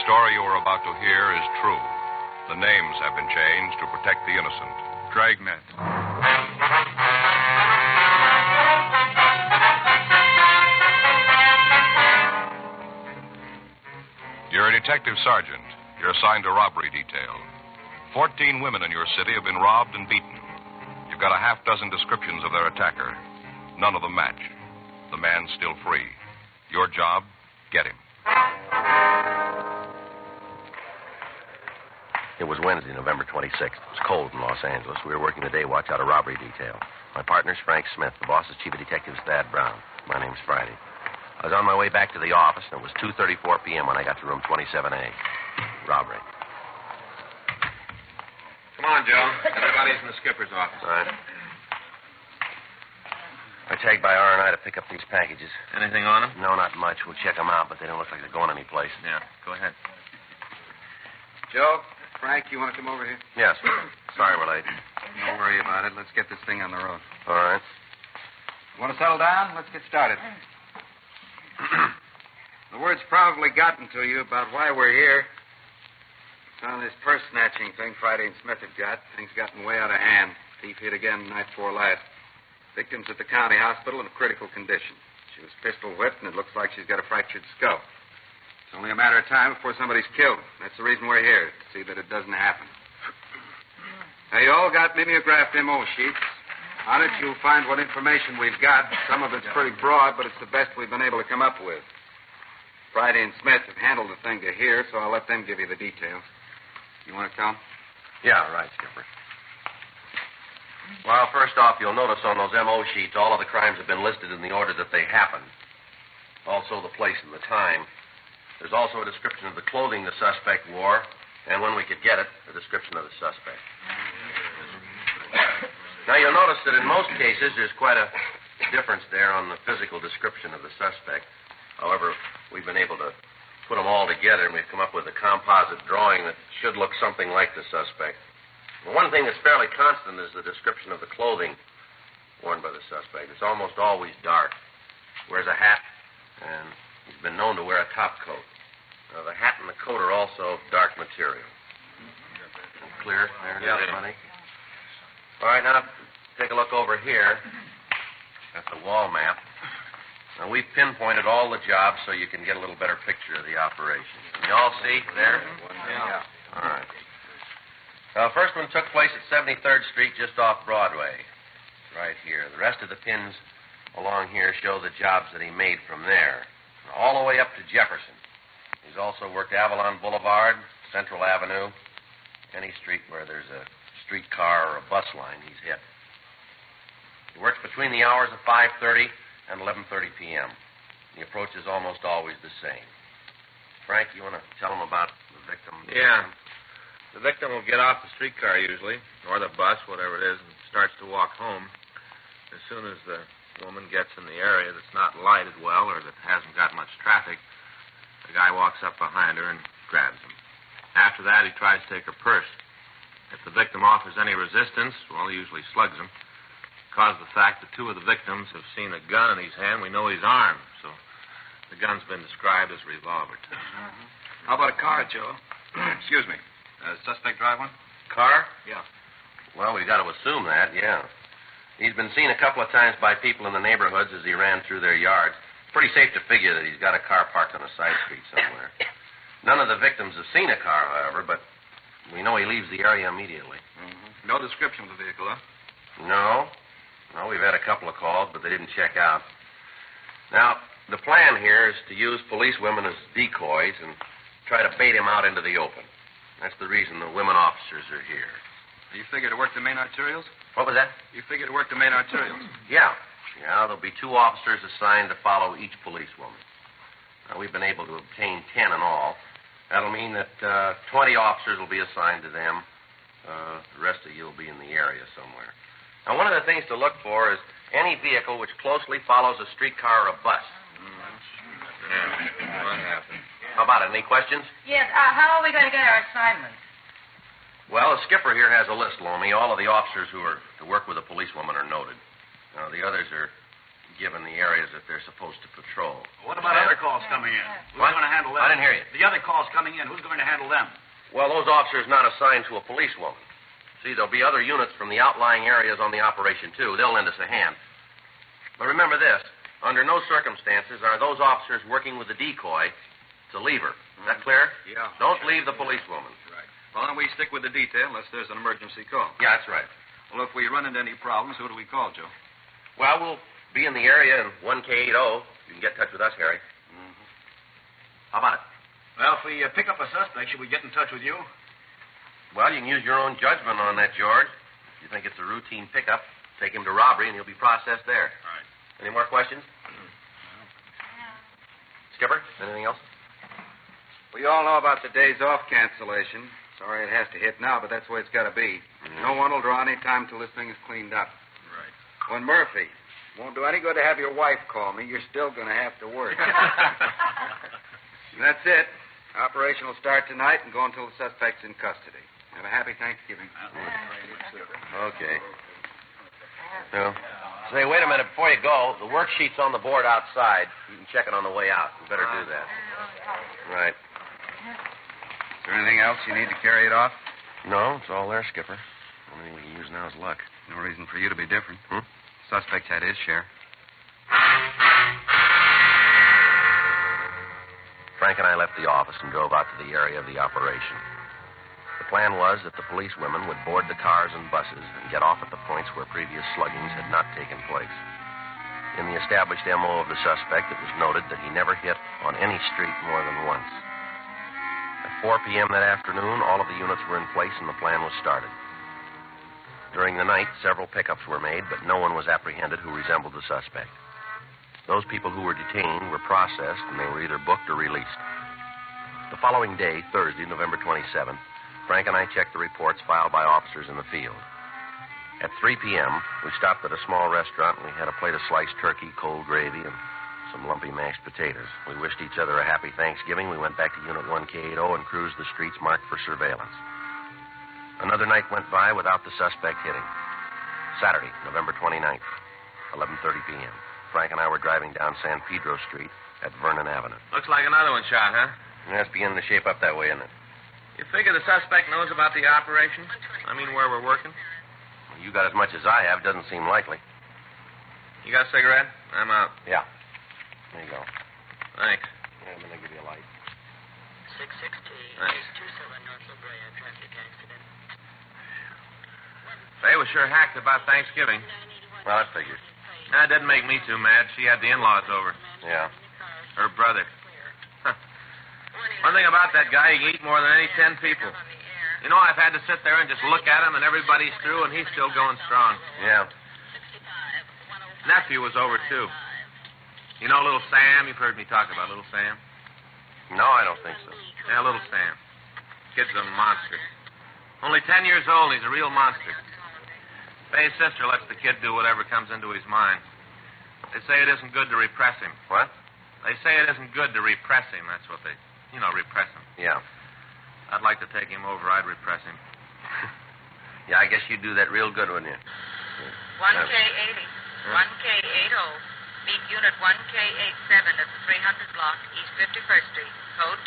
story you are about to hear is true. The names have been changed to protect the innocent. Dragnet. You're a detective sergeant. You're assigned to robbery detail. 14 women in your city have been robbed and beaten. You've got a half dozen descriptions of their attacker. None of them match. The man's still free. Your job, get him. It was Wednesday, November 26th. It was cold in Los Angeles. We were working the day watch out of robbery detail. My partner's Frank Smith. The boss is Chief of Detectives Thad Brown. My name's Friday. I was on my way back to the office, and it was 2:34 p.m. when I got to room 27A. Robbery. Come on, Joe. Everybody's in the skipper's office. All right. I tagged by R&I to pick up these packages. Anything on them? No, not much. We'll check them out, but they don't look like they're going anyplace. Yeah, go ahead. Joe, Frank, you want to come over here? Yes. Sorry we're late. Don't worry about it. Let's get this thing on the road. All right. You want to settle down? Let's get started. The word's probably gotten to you about why we're here. It's on this purse snatching thing Friday and Smith have got. Things gotten way out of hand. Thief hit again the night before last. Victim's at the county hospital in a critical condition. She was pistol whipped, and it looks like she's got a fractured skull. It's only a matter of time before somebody's killed. That's the reason we're here, to see that it doesn't happen. Now, you all got mimeographed MO sheets. On it, you'll find what information we've got. Some of it's pretty broad, but it's the best we've been able to come up with. Friday and Smith have handled the thing to here, so I'll let them give you the details. You want to tell them? Yeah, right, Skipper. Well, first off, you'll notice on those MO sheets all of the crimes have been listed in the order that they happened. Also the place and the time. There's also a description of the clothing the suspect wore, and when we could get it, a description of the suspect. Now, you'll notice that in most cases there's quite a difference there on the physical description of the suspect. However, we've been able to put them all together, and we've come up with a composite drawing that should look something like the suspect. The one thing that's fairly constant is the description of the clothing worn by the suspect. It's almost always dark. Wears a hat, and he's been known to wear a top coat. Now, the hat and the coat are also dark material. Clear? There it is, everybody. All right, now, take a look over here at the wall map. Now, we've pinpointed all the jobs so you can get a little better picture of the operation. Can you all see there? Yeah. All right. First one took place at 73rd Street, just off Broadway. Right here. The rest of the pins along here show the jobs that he made from there, all the way up to Jefferson. He's also worked Avalon Boulevard, Central Avenue, any street where there's a streetcar or a bus line he's hit. He works between the hours of 5:30 and 11:30 p.m. The approach is almost always the same. Frank, you want to tell him about the victim? Yeah. The victim will get off the streetcar usually, or the bus, whatever it is, and starts to walk home. As soon as the woman gets in the area that's not lighted well or that hasn't got much traffic, the guy walks up behind her and grabs him. After that, he tries to take her purse. If the victim offers any resistance, well, he usually slugs him. Because of the fact that two of the victims have seen a gun in his hand, we know he's armed. So the gun's been described as a revolver. How about a car, Joe? Excuse me. Suspect drive one? Car? Yeah. Well, we've got to assume that, yeah. He's been seen a couple of times by people in the neighborhoods as he ran through their yards. Pretty safe to figure that he's got a car parked on a side street somewhere. None of the victims have seen a car, however, but we know he leaves the area immediately. Mm-hmm. No description of the vehicle, huh? No, we've had a couple of calls, but they didn't check out. Now, the plan here is to use police women as decoys and try to bait him out into the open. That's the reason the women officers are here. You figure to work the main arterials? What was that? You figure to work the main arterials? Yeah, there'll be 2 officers assigned to follow each policewoman. Now, we've been able to obtain 10 in all. That'll mean that 20 officers will be assigned to them. The rest of you will be in the area somewhere. Now, one of the things to look for is any vehicle which closely follows a streetcar or a bus. Yeah, what happened? How about it? Any questions? Yes, how are we going to get our assignments? Well, the skipper here has a list, Lomi. All of the officers who are to work with a policewoman are noted. The others are given the areas that they're supposed to patrol. What about other calls coming in? Who's What? going to handle them? I didn't hear you. The other calls coming in, who's going to handle them? Well, those officers not assigned to a policewoman. See, there'll be other units from the outlying areas on the operation, too. They'll lend us a hand. But remember this. Under no circumstances are those officers working with the decoy to leave her. Is that clear? Yeah. Don't leave the policewoman. Right. Well, then we stick with the detail unless there's an emergency call. Yeah, that's right. Well, if we run into any problems, who do we call, Joe? Well, we'll be in the area in 1K80. You can get in touch with us, Harry. Mm-hmm. How about it? Well, if we pick up a suspect, should we get in touch with you? Well, you can use your own judgment on that, George. If you think it's a routine pickup, take him to robbery and he'll be processed there. All right. Any more questions? Skipper, anything else? We all know about the days off cancellation. Sorry it has to hit now, but that's the way it's got to be. No one will draw any time till this thing is cleaned up. Right. When Murphy, won't do any good to have your wife call me. You're still going to have to work. That's it. Operation will start tonight and go until the suspect's in custody. Have a happy Thanksgiving. Okay. Well, say, wait a minute. Before you go, the worksheet's on the board outside. You can check it on the way out. You better do that. Right. Is there anything else you need to carry it off? No, it's all there, Skipper. Only thing we can use now is luck. No reason for you to be different. Hmm? Suspect's had his share. Frank and I left the office and drove out to the area of the operation. The plan was that the police women would board the cars and buses and get off at the points where previous sluggings had not taken place. In the established M.O. of the suspect, it was noted that he never hit on any street more than once. At 4 p.m. that afternoon, all of the units were in place and the plan was started. During the night, several pickups were made, but no one was apprehended who resembled the suspect. Those people who were detained were processed, and they were either booked or released. The following day, Thursday, November 27th, Frank and I checked the reports filed by officers in the field. At 3 p.m., we stopped at a small restaurant, and we had a plate of sliced turkey, cold gravy, and some lumpy mashed potatoes. We wished each other a happy Thanksgiving. We went back to Unit 1K80 and cruised the streets marked for surveillance. Another night went by without the suspect hitting. Saturday, November 29th, 11:30 p.m. Frank and I were driving down San Pedro Street at Vernon Avenue. Looks like another one shot, huh? And that's beginning to shape up that way, isn't it? You figure the suspect knows about the operation? I mean, where we're working? Well, you got as much as I have. Doesn't seem likely. You got a cigarette? I'm out. Yeah. There you go. Thanks. Yeah, I'm going to give you a light. 660 Thanks. 27 North La Brea, traffic accident. Faye was sure hacked about Thanksgiving. Well, that figures. That didn't make me too mad. She had the in-laws over. Yeah. Her brother. Huh. One thing about that guy, he can eat more than any 10 people. You know, I've had to sit there and just look at him, and everybody's through, and he's still going strong. Yeah. Nephew was over, too. You know little Sam? You've heard me talk about little Sam. No, I don't think so. Yeah, little Sam. Kid's a monster. Only 10 years old, and he's a real monster. Faye's sister lets the kid do whatever comes into his mind. They say it isn't good to repress him. What? They say it isn't good to repress him. That's what they, repress him. Yeah. I'd like to take him over. I'd repress him. Yeah, I guess you'd do that real good, wouldn't you? 1K80. 1K80. Meet Unit 1K87 at the 300 block, East 51st Street. Code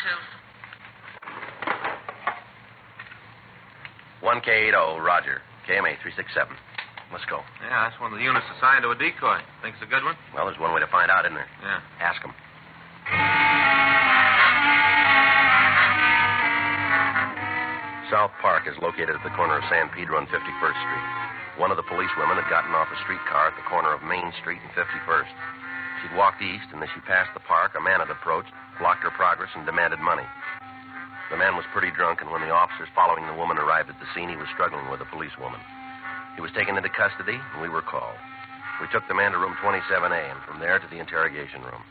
2. 1K80, Roger. KMA 367. Let's go. Yeah, that's one of the units assigned to a decoy. Think it's a good one? Well, there's one way to find out, isn't there? Yeah. Ask him. South Park is located at the corner of San Pedro and 51st Street. One of the policewomen had gotten off a streetcar at the corner of Main Street and 51st. She'd walked east, and as she passed the park, a man had approached, blocked her progress, and demanded money. The man was pretty drunk, and when the officers following the woman arrived at the scene, he was struggling with a policewoman. He was taken into custody, and we were called. We took the man to room 27A, and from there to the interrogation room.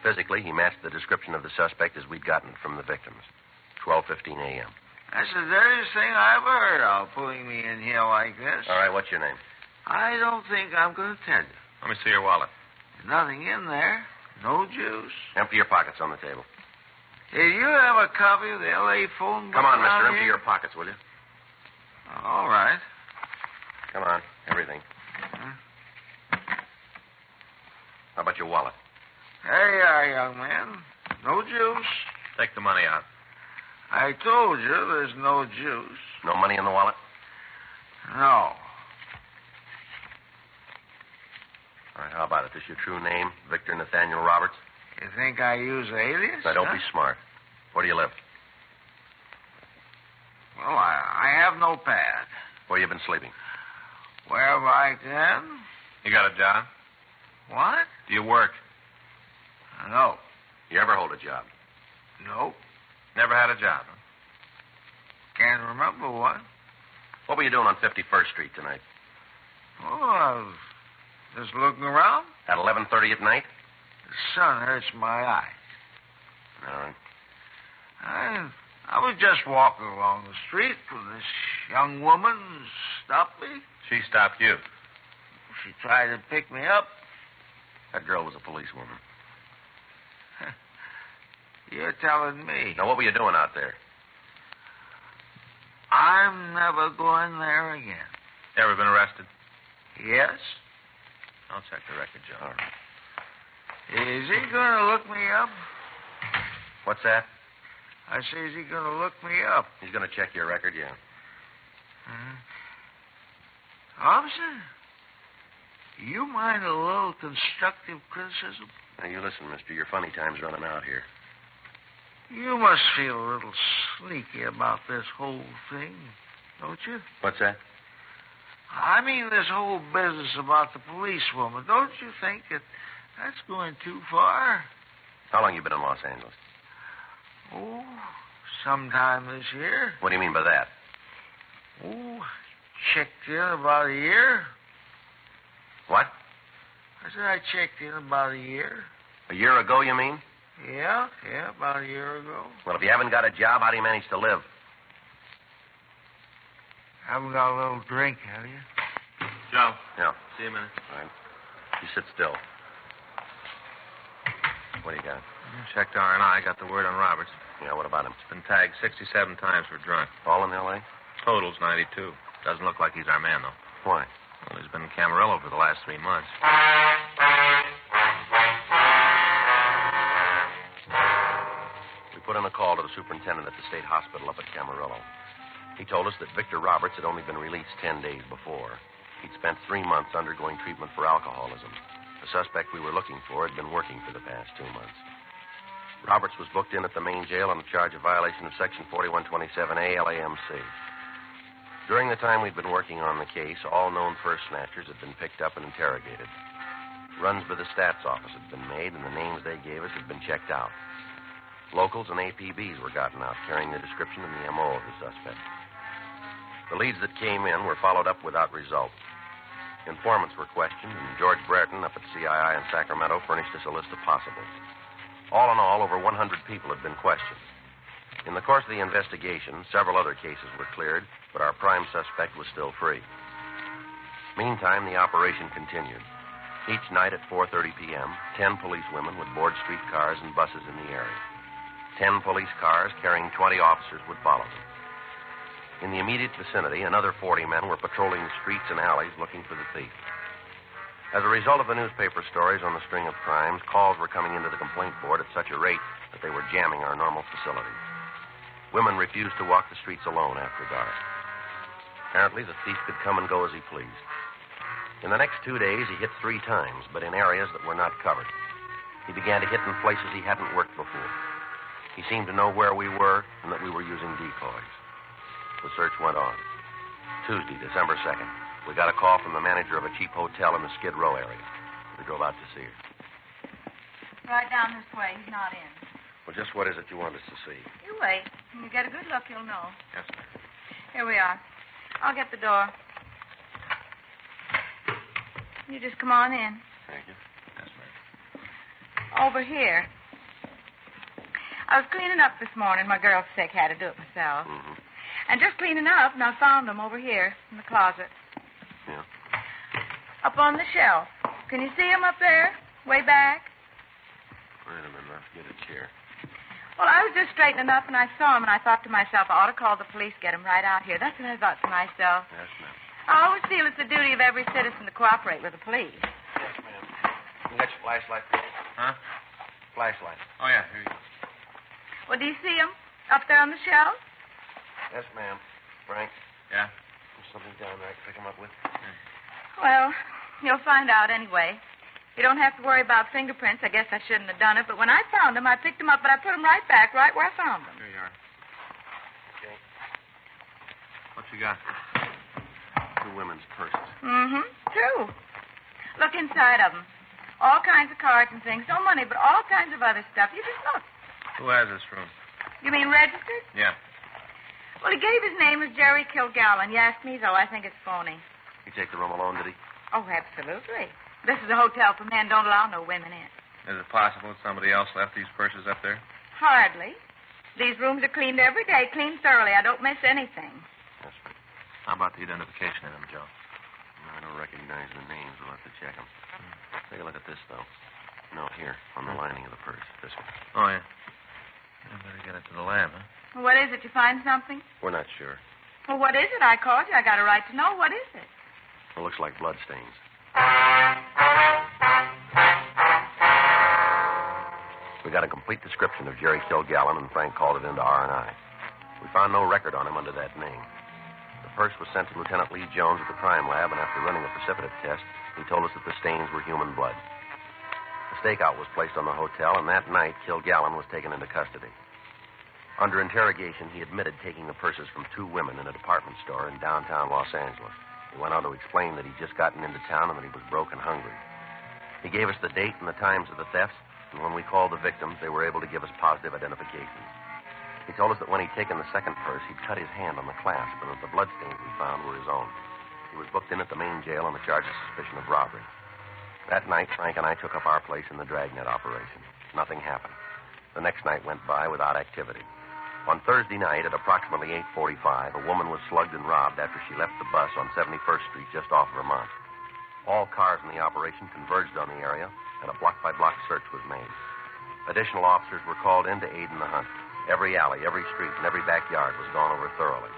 Physically, he matched the description of the suspect as we'd gotten it from the victims. 12:15 a.m. That's the dirtiest thing I ever heard of, pulling me in here like this. All right, what's your name? I don't think I'm going to tell you. Let me see your wallet. There's nothing in there. No juice. Empty your pockets on the table. Hey, you have a copy of the L.A. phone book? Come on, mister, around empty here? your pockets, will you? All right. Come on, everything. young man. No juice. Take the money out. I told you there's no juice. No money in the wallet? No. All right, how about it? This your true name, Victor Nathaniel Roberts? You think I use alias? Now, don't huh? be smart. Where do you live? Well, I have no pad. Where you been sleeping? Wherever I can. You got a job? What? Do you work? No. You ever hold a job? Nope. Never had a job, huh? Can't remember one. What were you doing on 51st Street tonight? Oh, I was just looking around. At 11:30 at night? The sun hurts my eyes. All right. I was just walking along the street when this young woman stopped me. She stopped you. She tried to pick me up. That girl was a policewoman. You're telling me. Now, what were you doing out there? I'm never going there again. Ever been arrested? Yes? I'll check the record, Joe. All right. Is he going to look me up? What's that? I say, is he going to look me up? He's going to check your record, yeah. Officer, you mind a little constructive criticism? Now, you listen, mister. Your funny time's running out here. You must feel a little sneaky about this whole thing, don't you? What's that? I mean, this whole business about the policewoman. Don't you think that's going too far? How long you been in Los Angeles? Oh, sometime this year. What do you mean by that? Oh, checked in about a year. What? I said I checked in about a year. A year ago, you mean? Yeah, about a year ago. Well, if you haven't got a job, how do you manage to live? Haven't got a little drink, have you? Joe. Yeah. See you a minute. All right. You sit still. What do you got? Checked R&I. Got the word on Roberts. Yeah, what about him? He's been tagged 67 times for drunk. All in L.A.? Total's 92. Doesn't look like he's our man, though. Why? Well, he's been in Camarillo for the last 3 months. We put in a call to the superintendent at the state hospital up at Camarillo. He told us that Victor Roberts had only been released 10 days before. He'd spent 3 months undergoing treatment for alcoholism. The suspect we were looking for had been working for the past 2 months. Roberts was booked in at the main jail on the charge of violation of Section 4127A LAMC. During the time we'd been working on the case, all known first snatchers had been picked up and interrogated. Runs by the stats office had been made, and the names they gave us had been checked out. Locals and APBs were gotten out, carrying the description and the MO of the suspect. The leads that came in were followed up without result. Informants were questioned, and George Brereton up at CII in Sacramento furnished us a list of possibles. All in all, over 100 people had been questioned. In the course of the investigation, several other cases were cleared, but our prime suspect was still free. Meantime, the operation continued. Each night at 4:30 p.m., 10 police women would board streetcars and buses in the area. 10 police cars carrying 20 officers would follow them. In the immediate vicinity, another 40 men were patrolling the streets and alleys looking for the thief. As a result of the newspaper stories on the string of crimes, calls were coming into the complaint board at such a rate that they were jamming our normal facility. Women refused to walk the streets alone after dark. Apparently, the thief could come and go as he pleased. In the next 2 days, he hit 3 times, but in areas that were not covered. He began to hit in places he hadn't worked before. He seemed to know where we were and that we were using decoys. The search went on. Tuesday, December 2nd, we got a call from the manager of a cheap hotel in the Skid Row area. We drove out to see her. Right down this way. He's not in. Well, just what is it you want us to see? You wait. When you get a good look, you'll know. Yes, ma'am. Here we are. I'll get the door. You just come on in. Thank you. Yes, ma'am. Over here. I was cleaning up this morning. My girl's sick. Had to do it myself. Mm-hmm. And just cleaning up, and I found them over here in the closet. Yeah. Up on the shelf. Can you see them up there? Way back? Wait a minute. I'll get a chair. Well, I was just straightening up, and I saw them, and I thought to myself, I ought to call the police, get them right out here. That's what I thought to myself. Yes, ma'am. I always feel it's the duty of every citizen to cooperate with the police. Yes, ma'am. You got your flashlight, please? Huh? flashlight. Oh, yeah, here you go. Well, do you see them up there on the shelf? Yes, ma'am. Frank, Yeah? there's something down there I can pick him up with. Well, you'll find out anyway. You don't have to worry about fingerprints. I guess I shouldn't have done it, but when I found them, I picked them up, but I put them right back, right where I found them. Here you are. Okay. What you got? 2 women's purses. Mm-hmm. 2. Look inside of them. All kinds of cards and things. No money, but all kinds of other stuff. You just look. Who has this room? You mean registered? Yeah. Well, he gave his name as Jerry Kilgallen. You asked me, though. I think it's phony. He take the room alone, did he? Oh, absolutely. This is a hotel for men. Don't allow no women in. Is it possible that somebody else left these purses up there? Hardly. These rooms are cleaned every day, cleaned thoroughly. I don't miss anything. Yes, ma'am. How about the identification of them, Joe? No, I don't recognize the names. We'll have to check them. Take a look at this, though. No, here, on the lining of the purse. This one. Oh, yeah. I better get it to the lab, huh? Well, what is it? You find something? We're not sure. Well, what is it? I called you. I got a right to know. What is it? It looks like blood stains. We got a complete description of Jerry Kilgallen, and Frank called it into R&I. We found no record on him under that name. The purse was sent to Lieutenant Lee Jones at the crime lab, and after running a precipitate test, he told us that the stains were human blood. A stakeout was placed on the hotel, and that night, Kilgallen was taken into custody. Under interrogation, he admitted taking the purses from 2 women in a department store in downtown Los Angeles. He went on to explain that he'd just gotten into town and that he was broke and hungry. He gave us the date and the times of the thefts, and when we called the victims, they were able to give us positive identifications. He told us that when he'd taken the second purse, he'd cut his hand on the clasp, and that the bloodstains we found were his own. He was booked in at the main jail on the charge of suspicion of robbery. That night, Frank and I took up our place in the dragnet operation. Nothing happened. The next night went by without activity. On Thursday night at approximately 8:45, a woman was slugged and robbed after she left the bus on 71st Street just off Vermont. All cars in the operation converged on the area, and a block-by-block search was made. Additional officers were called in to aid in the hunt. Every alley, every street, and every backyard was gone over thoroughly.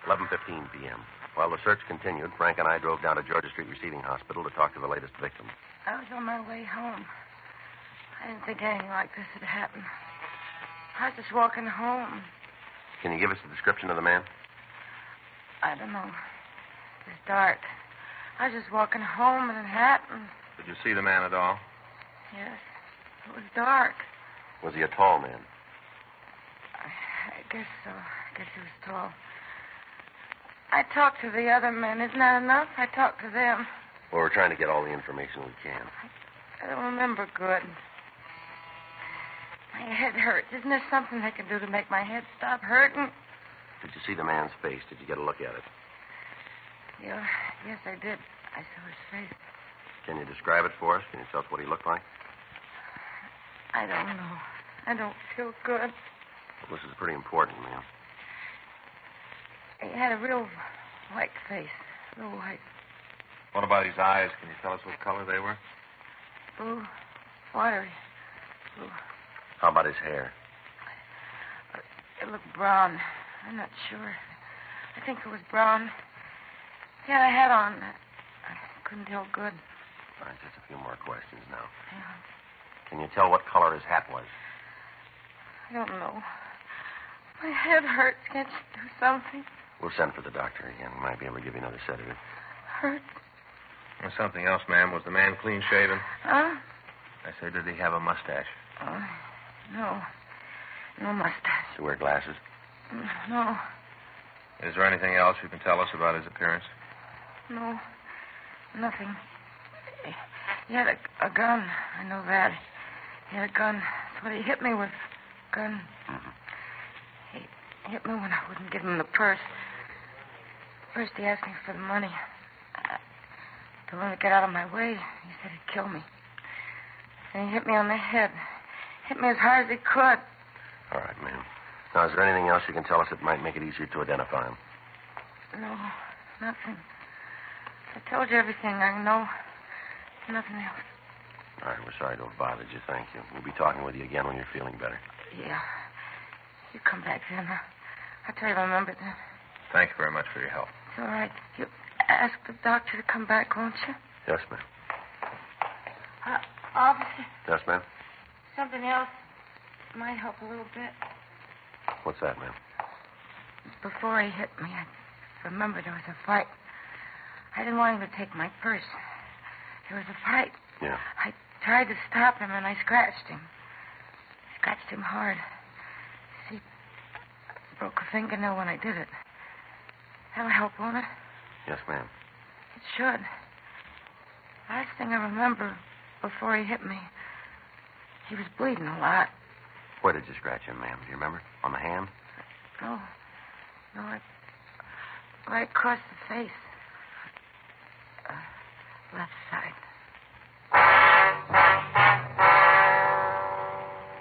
11:15 p.m. While the search continued, Frank and I drove down to Georgia Street Receiving Hospital to talk to the latest victim. I was on my way home. I didn't think anything like this would happen. I was just walking home. Can you give us a description of the man? I don't know. It was dark. I was just walking home and it happened. Did you see the man at all? Yes. It was dark. Was he a tall man? I guess so. I guess he was tall. I talked to the other men. Isn't that enough? I talked to them. Well, we're trying to get all the information we can. I don't remember good. My head hurts. Isn't there something they can do to make my head stop hurting? Did you see the man's face? Did you get a look at it? Yeah, yes, I did. I saw his face. Can you describe it for us? Can you tell us what he looked like? I don't know. I don't feel good. Well, this is pretty important, ma'am. He had a real white face. Real white. What about his eyes? Can you tell us what color they were? Blue. Watery. Blue. How about his hair? It looked brown. I'm not sure. I think it was brown. He had a hat on. I couldn't tell good. All right, just a few more questions now. Yeah. Can you tell what color his hat was? I don't know. My head hurts. Can't you do something? We'll send for the doctor again. We might be able to give you another sedative. Hurts. There's something else, ma'am. Was the man clean shaven? Huh? I said, did he have a mustache? No. No mustache. Does he wear glasses? No. Is there anything else you can tell us about his appearance? No. Nothing. He had a gun. I know that. He had a gun. That's what he hit me with. Gun. Mm-hmm. He hit me when I wouldn't give him the purse. First, he asked me for the money. I told him to get out of my way. He said he'd kill me. And he hit me on the head. Hit me as hard as he could. All right, ma'am. Now, is there anything else you can tell us that might make it easier to identify him? No, nothing. I told you everything I know. Nothing else. All right, we're sorry to have bothered you. Thank you. We'll be talking with you again when you're feeling better. Yeah. You come back then. I'll try to remember then. Thank you very much for your help. It's all right. You ask the doctor to come back, won't you? Yes, ma'am. Officer, Yes, ma'am? something else might help a little bit. What's that, ma'am? Before he hit me, I remembered there was a fight. I didn't want him to take my purse. There was a fight. Yeah. I tried to stop him, and I scratched him. Scratched him hard. See, I broke a fingernail when I did it. That'll help, won't it? Yes, ma'am. It should. Last thing I remember before he hit me, he was bleeding a lot. Where did you scratch him, ma'am? Do you remember? On the hand? No, right across the face. Left side.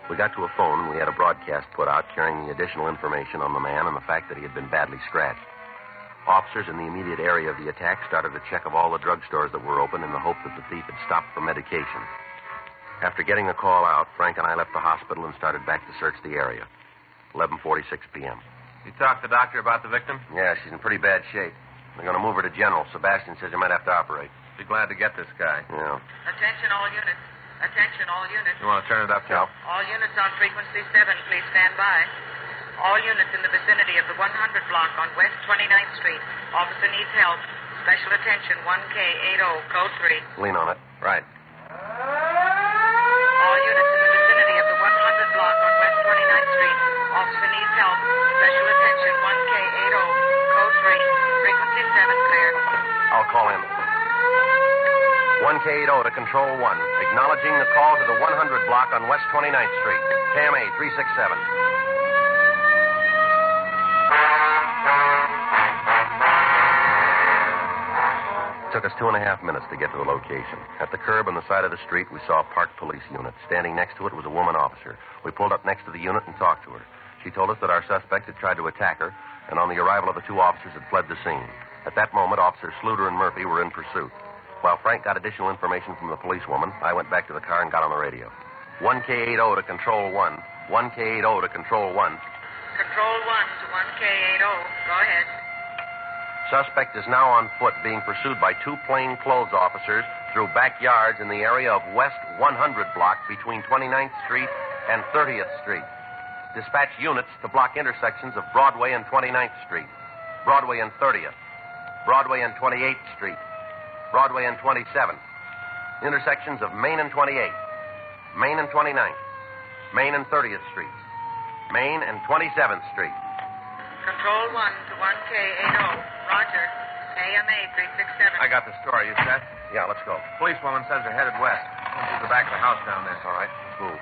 We got to a phone, and we had a broadcast put out carrying the additional information on the man and the fact that he had been badly scratched. Officers in the immediate area of the attack started a check of all the drugstores that were open in the hope that the thief had stopped for medication. After getting the call out, Frank and I left the hospital and started back to search the area. 11:46 p.m. You talked to the doctor about the victim? Yeah, she's in pretty bad shape. They're going to move her to General. Sebastian says he might have to operate. Be glad to get this guy. Yeah. Attention all units. Attention all units. You want to turn it up, Joe? All units on frequency 7, please stand by. All units in the vicinity of the 100 block on West 29th Street. Officer needs help. Special attention, 1K80, code 3. Lean on it. Right. All units in the vicinity of the 100 block on West 29th Street. Officer needs help. Special attention, 1K80, code 3. Frequency 7 clear. I'll call in. 1K80 to Control 1. Acknowledging the call to the 100 block on West 29th Street. KMA 367. It took us 2.5 minutes to get to the location. At the curb on the side of the street, we saw a parked police unit. Standing next to it was a woman officer. We pulled up next to the unit and talked to her. She told us that our suspect had tried to attack her, and on the arrival of the two officers had fled the scene. At that moment, Officers Sluder and Murphy were in pursuit. While Frank got additional information from the policewoman, I went back to the car and got on the radio. 1K80 to Control 1. 1K80 to Control 1. Control 1 to 1K80. Go ahead. Suspect is now on foot being pursued by two plainclothes officers through backyards in the area of West 100 block between 29th Street and 30th Street. Dispatch units to block intersections of Broadway and 29th Street, Broadway and 30th, Broadway and 28th Street, Broadway and 27th, intersections of Main and 28th, Main and 29th, Main and 30th Streets, Main and 27th Street. Control 1 to 1K80. Roger. AMA 367. I got the story. You set? Yeah, let's go. Policewoman says they're headed west. To the back of the house down there. All right, let's move.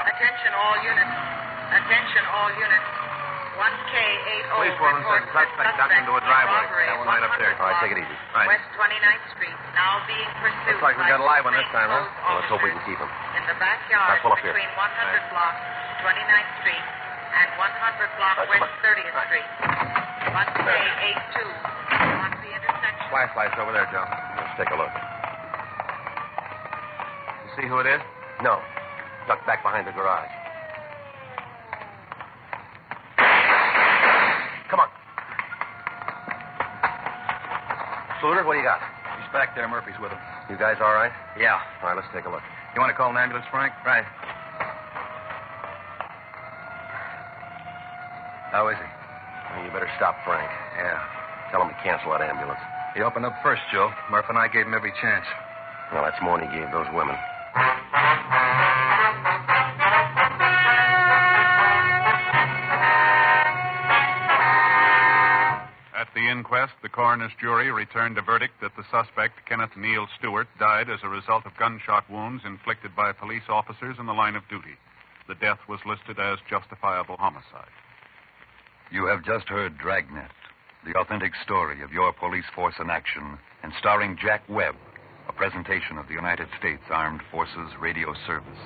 Attention all units. Attention all units. 1K80. Policewoman says the suspect ducked into a driveway. That one right up there. All right, take it easy. Right. West 29th Street. Now being pursued. Looks like we got a live one this time, huh? Well, let's hope we can keep him. In the backyard Now, pull up here. between 100 block 29th Street and 100 block West 30th Street. 1K82 on the intersection. Flashlight's over there, Joe. Let's take a look. You see who it is? No. Ducked back behind the garage. Come on. Sluder, what do you got? He's back there. Murphy's with him. You guys all right? Yeah. All right, let's take a look. You want to call an ambulance, Frank? Right. How is he? Well, you better stop Frank. Yeah. Tell him to cancel that ambulance. He opened up first, Joe. Murph and I gave him every chance. Well, that's more than he gave those women. At the inquest, the coroner's jury returned a verdict that the suspect, Kenneth Neal Stewart, died as a result of gunshot wounds inflicted by police officers in the line of duty. The death was listed as justifiable homicide. You have just heard Dragnet, the authentic story of your police force in action, and starring Jack Webb, a presentation of the United States Armed Forces Radio Service.